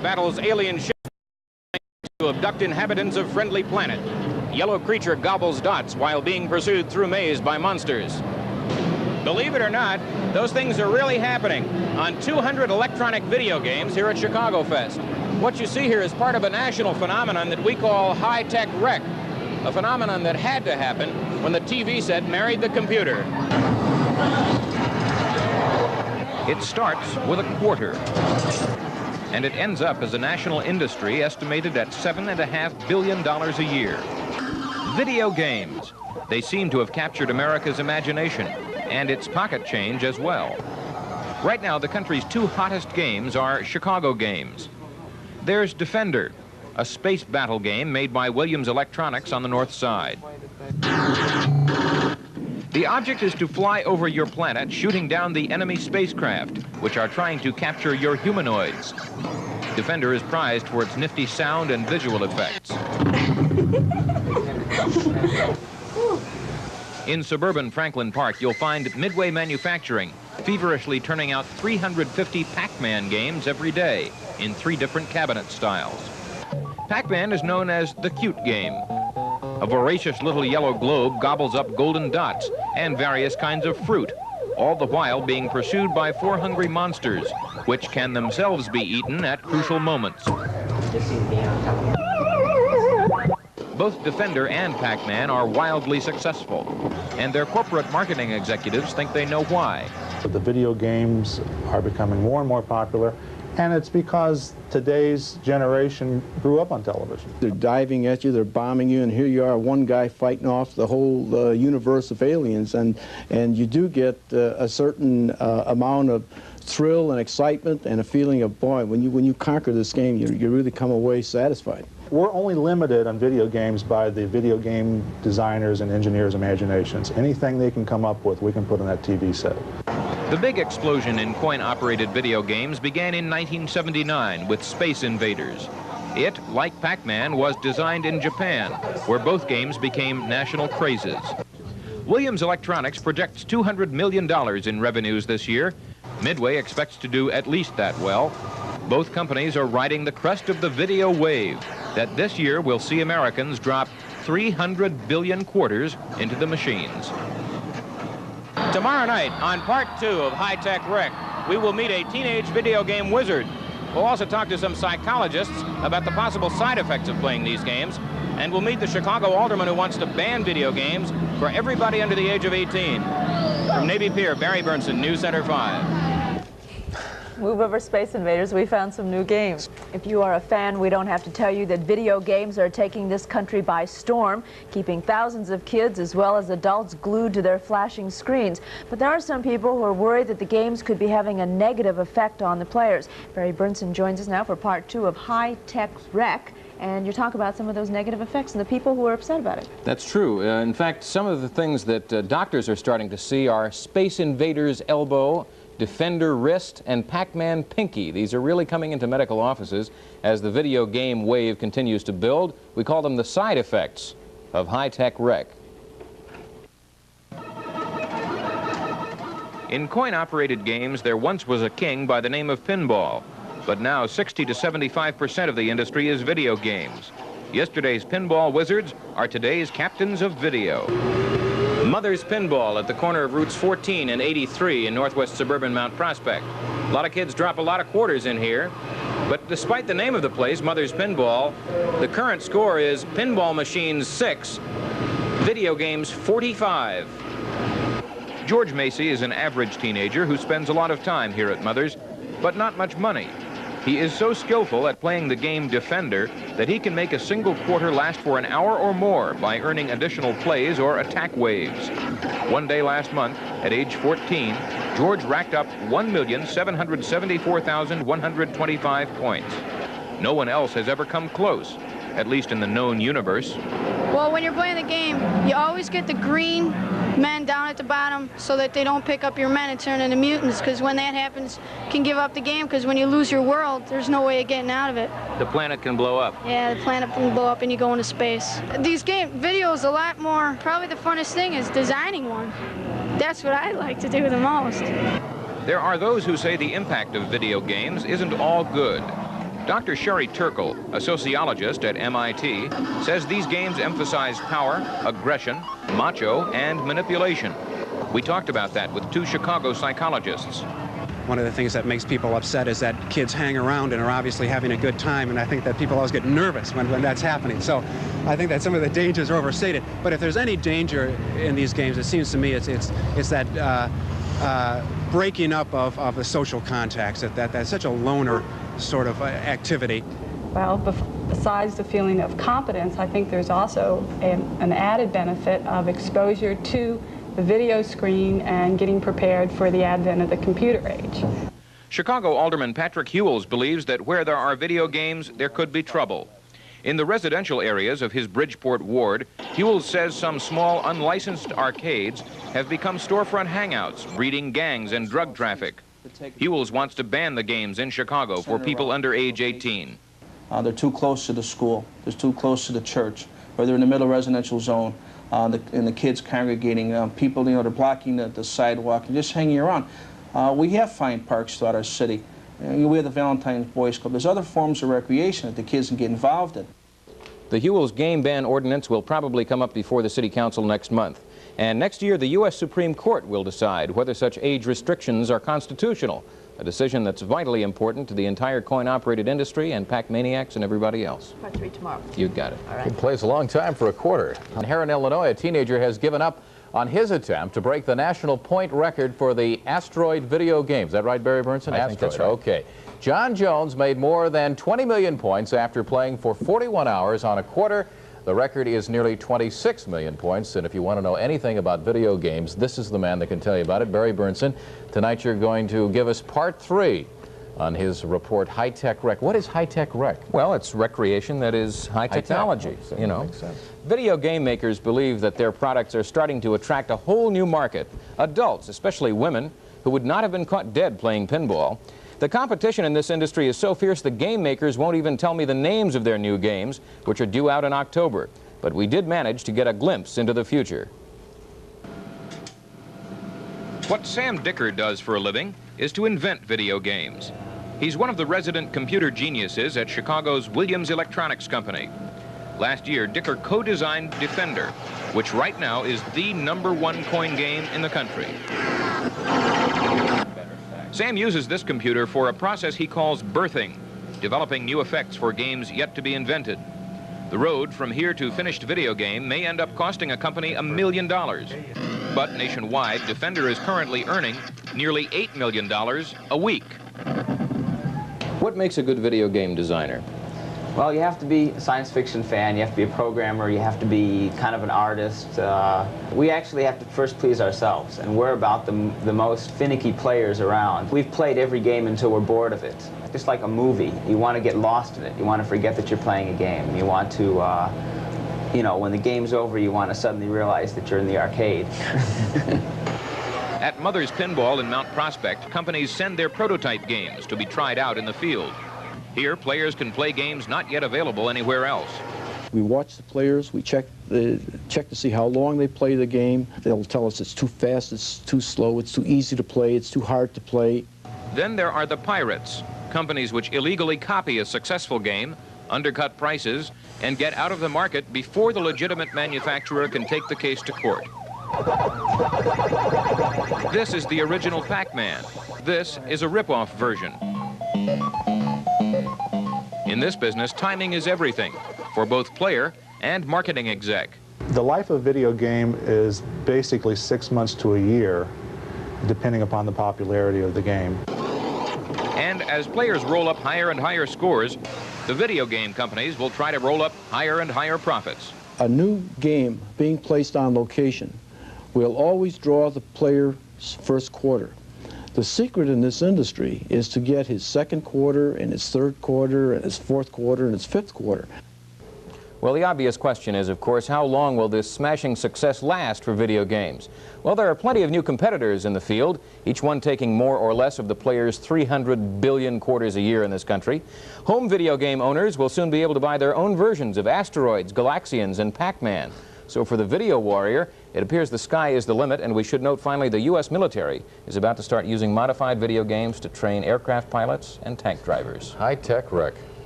battles alien ships to abduct inhabitants of friendly planet. Yellow creature gobbles dots while being pursued through maze by monsters. Believe it or not, those things are really happening on 200 electronic video games here at Chicago Fest. What you see here is part of a national phenomenon that we call high-tech rec, a phenomenon that had to happen when the TV set married the computer. It starts with a quarter, and it ends up as a national industry estimated at $7.5 billion a year. Video games. They seem to have captured America's imagination and its pocket change as well. Right now, the country's two hottest games are Chicago games. There's Defender, a space battle game made by Williams Electronics on the north side. The object is to fly over your planet, shooting down the enemy spacecraft, which are trying to capture your humanoids. Defender is prized for its nifty sound and visual effects. In suburban Franklin Park, you'll find Midway Manufacturing feverishly turning out 350 Pac-Man games every day in 3 different cabinet styles. Pac-Man is known as the cute game. A voracious little yellow globe gobbles up golden dots and various kinds of fruit, all the while being pursued by 4 hungry monsters, which can themselves be eaten at crucial moments. Both Defender and Pac-Man are wildly successful, and their corporate marketing executives think they know why. The video games are becoming more and more popular, and it's because today's generation grew up on television. They're diving at you, they're bombing you, and here you are, one guy fighting off the whole universe of aliens, and you do get a certain amount of thrill and excitement and a feeling of, boy, when you conquer this game, you really come away satisfied. We're only limited on video games by the video game designers and engineers' imaginations. Anything they can come up with, we can put on that TV set. The big explosion in coin-operated video games began in 1979 with Space Invaders. It, like Pac-Man, was designed in Japan, where both games became national crazes. Williams Electronics projects $200 million in revenues this year. Midway expects to do at least that well. Both companies are riding the crest of the video wave that this year will see Americans drop 300 billion quarters into the machines. Tomorrow night, on part 2 of High Tech Rec, we will meet a teenage video game wizard. We'll also talk to some psychologists about the possible side effects of playing these games, and we'll meet the Chicago alderman who wants to ban video games for everybody under the age of 18. From Navy Pier, Barry Burnson, News Center 5. Move over Space Invaders, we found some new games. If you are a fan, we don't have to tell you that video games are taking this country by storm, keeping thousands of kids as well as adults glued to their flashing screens. But there are some people who are worried that the games could be having a negative effect on the players. Barry Burnson joins us now for part 2 of High Tech Rec. And you talk about some of those negative effects and the people who are upset about it. That's true. In fact, some of the things that doctors are starting to see are Space Invaders elbow, Defender wrist, and Pac-Man pinky. These are really coming into medical offices as the video game wave continues to build. We call them the side effects of high-tech rec. In coin-operated games, there once was a king by the name of pinball. But now 60 to 75% of the industry is video games. Yesterday's pinball wizards are today's captains of video. Mother's Pinball at the corner of Routes 14 and 83 in northwest suburban Mount Prospect. A lot of kids drop a lot of quarters in here, but despite the name of the place, Mother's Pinball, the current score is pinball machines 6, video games 45. George Macy is an average teenager who spends a lot of time here at Mother's, but not much money. He is so skillful at playing the game Defender that he can make a single quarter last for an hour or more by earning additional plays or attack waves. One day last month, at age 14, George racked up 1,774,125 points. No one else has ever come close, at least in the known universe. Well, when you're playing the game, you always get the green men down at the bottom so that they don't pick up your men and turn into mutants, because when that happens, you can give up the game, because when you lose your world, there's no way of getting out of it. The planet can blow up. Yeah, the planet can blow up and you go into space. These videos a lot more, probably the funnest thing is designing one. That's what I like to do the most. There are those who say the impact of video games isn't all good. Dr. Sherry Turkle, a sociologist at MIT, says these games emphasize power, aggression, macho, and manipulation. We talked about that with two Chicago psychologists. One of the things that makes people upset is that kids hang around and are obviously having a good time, and I think that people always get nervous when that's happening. So I think that some of the dangers are overstated. But if there's any danger in these games, it seems to me it's that breaking up of the social contacts, that's such a loner sort of activity. Well, besides the feeling of competence, I think there's also an added benefit of exposure to the video screen and getting prepared for the advent of the computer age. Chicago Alderman Patrick Hewells believes that where there are video games, there could be trouble. In the residential areas of his Bridgeport ward, Hewells says some small unlicensed arcades have become storefront hangouts, breeding gangs and drug traffic. Hewells wants to ban the games in Chicago for people under age 18. They're too close to the school, they're too close to the church, or they're in the middle residential zone. And the kids congregating, people, they're blocking the sidewalk and just hanging around. We have fine parks throughout our city. We have the Valentine's Boys Club. There's other forms of recreation that the kids can get involved in. The Hewells game ban ordinance will probably come up before the City Council next month. And next year, the U.S. Supreme Court will decide whether such age restrictions are constitutional, a decision that's vitally important to the entire coin-operated industry and Pac-Maniacs and everybody else. Part 3 tomorrow. You got it. All right. It plays a long time for a quarter. In Heron, Illinois, a teenager has given up on his attempt to break the national point record for the Asteroid video game. Is that right, Barry Burnson? I think that's right. Okay. John Jones made more than 20 million points after playing for 41 hours on a quarter. The record is nearly 26 million points, and if you want to know anything about video games, this is the man that can tell you about it, Barry Burnson. Tonight you're going to give us part 3 on his report, High Tech Rec. What is High Tech Rec? Well, it's recreation that is high technology, you know. Makes sense. Video game makers believe that their products are starting to attract a whole new market. Adults, especially women, who would not have been caught dead playing pinball. The competition in this industry is so fierce the game makers won't even tell me the names of their new games, which are due out in October. But we did manage to get a glimpse into the future. What Sam Dicker does for a living is to invent video games. He's one of the resident computer geniuses at Chicago's Williams Electronics Company. Last year, Dicker co-designed Defender, which right now is the #1 coin game in the country. Sam uses this computer for a process he calls birthing, developing new effects for games yet to be invented. The road from here to finished video game may end up costing a company $1 million. But nationwide, Defender is currently earning nearly $8 million a week. What makes a good video game designer? Well, you have to be a science fiction fan, you have to be a programmer, you have to be kind of an artist. We actually have to first please ourselves, and we're about the most finicky players around. We've played every game until we're bored of it. Just like a movie, you want to get lost in it. You want to forget that you're playing a game. You want to, you know, when the game's over, you want to suddenly realize that you're in the arcade. At Mother's Pinball in Mount Prospect, companies send their prototype games to be tried out in the field. Here, players can play games not yet available anywhere else. We watch the players, we check to see how long they play the game. They'll tell us it's too fast, it's too slow, it's too easy to play, it's too hard to play. Then there are the pirates, companies which illegally copy a successful game, undercut prices, and get out of the market before the legitimate manufacturer can take the case to court. This is the original Pac-Man. This is a rip-off version. In this business, timing is everything for both player and marketing exec. The life of a video game is basically 6 months to a year, depending upon the popularity of the game. And as players roll up higher and higher scores, the video game companies will try to roll up higher and higher profits. A new game being placed on location will always draw the player's first quarter. The secret in this industry is to get his second quarter and his third quarter and his fourth quarter and his fifth quarter. Well, the obvious question is, of course, how long will this smashing success last for video games? Well, there are plenty of new competitors in the field, each one taking more or less of the players' 300 billion quarters a year in this country. Home video game owners will soon be able to buy their own versions of Asteroids, Galaxians, and Pac-Man. So for the video warrior, it appears the sky is the limit, and we should note finally the U.S. military is about to start using modified video games to train aircraft pilots and tank drivers. High Tech Rec.